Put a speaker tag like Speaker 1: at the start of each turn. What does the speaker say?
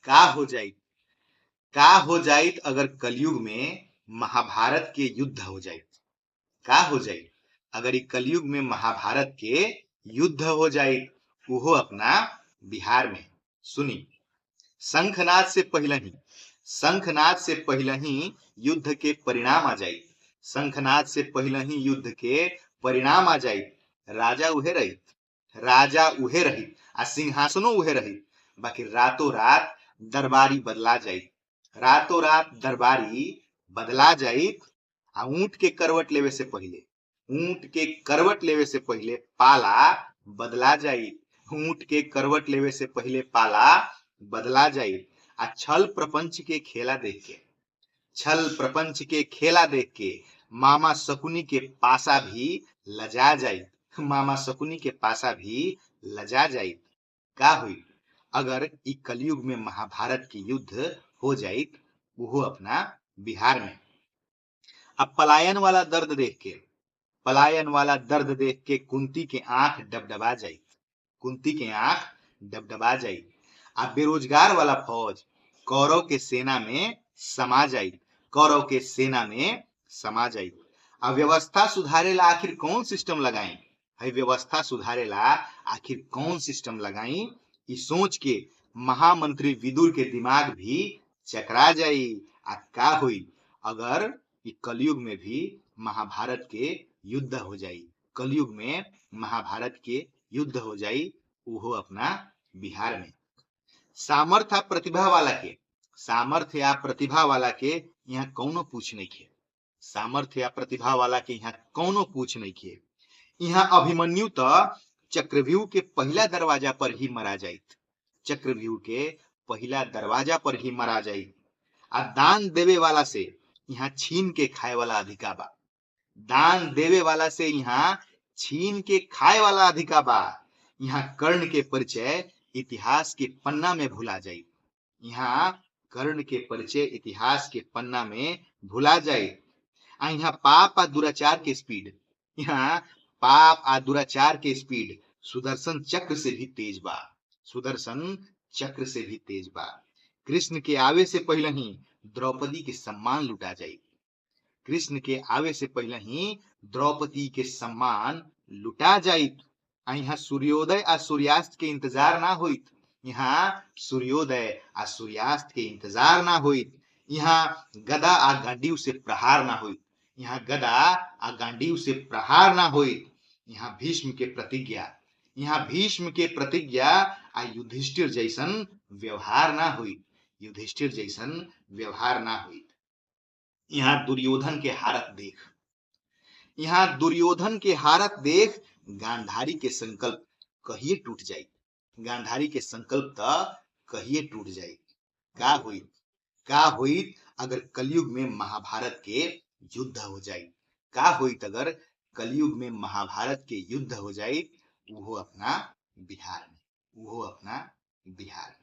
Speaker 1: का हो जाइत का हो जाइत अगर कलयुग में महाभारत के युद्ध हो जाइत। का हो जाइत अगर ई कलयुग में महाभारत के युद्ध हो जाइत, उहो अपना बिहार में। सुनी, शंखनाद से पहले ही युद्ध के परिणाम आ जाइत। शंखनाद से पहले ही युद्ध के परिणाम आ जाइत। राजा उहे रहित आ सिंहासनो उहे रहित, बाकी रातों रात दरबारी बदला जाइत। रातों रात दरबारी बदला जाइत आ ऊंट के करवट लेवे से पहले पाला बदला जाइत। ऊंट के करवट लेवे से पहले पाला बदला जाइत। आ छल प्रपंच के खेला देख के मामा शकुनी के पासा भी लजा जाइत। का हुई अगर ई कलयुग में महाभारत के युद्ध हो जाइत, वो अपना बिहार में। अब पलायन वाला दर्द देख के कुंती के आंख डबडबा जाइत। आ बेरोजगार वाला फौज कौरव के सेना में समा जाइत। अब व्यवस्था सुधारेला आखिर कौन सिस्टम लगाई, ई सोच के महामंत्री विदुर के दिमाग भी चकरा जाई। आ का हुई अगर ई कलयुग में भी महाभारत के युद्ध हो जाई, उहो अपना बिहार में। सामर्थ्य या प्रतिभा वाला के यहाँ कौनो पूछ नहीं खे। यहाँ अभिमन्यु तो चक्रव्यूह के पहला दरवाजा पर ही मरा जाइत। आ दान देवे वाला से यहाँ छीन के खाए वाला अधिका बा। यहाँ कर्ण के परिचय इतिहास के पन्ना में भुला जाए। यहाँ पाप आ दुराचार के स्पीड सुदर्शन चक्र से भी तेज बा। कृष्ण के आवे से पहले ही द्रौपदी के सम्मान लुटा जाइत। यहाँ सूर्योदय आ सूर्यास्त के इंतजार ना होइत। यहाँ गदा आ गांडीव से प्रहार ना होइत। यहाँ भीष्म के प्रतिज्ञा आ युधिष्ठिर जैसन व्यवहार ना होइत। यहाँ दुर्योधन के हारत देख गांधारी के संकल्प कहिए टूट जाए। का होइत अगर कलयुग में महाभारत के युद्ध हो जाए, वो अपना बिहार में।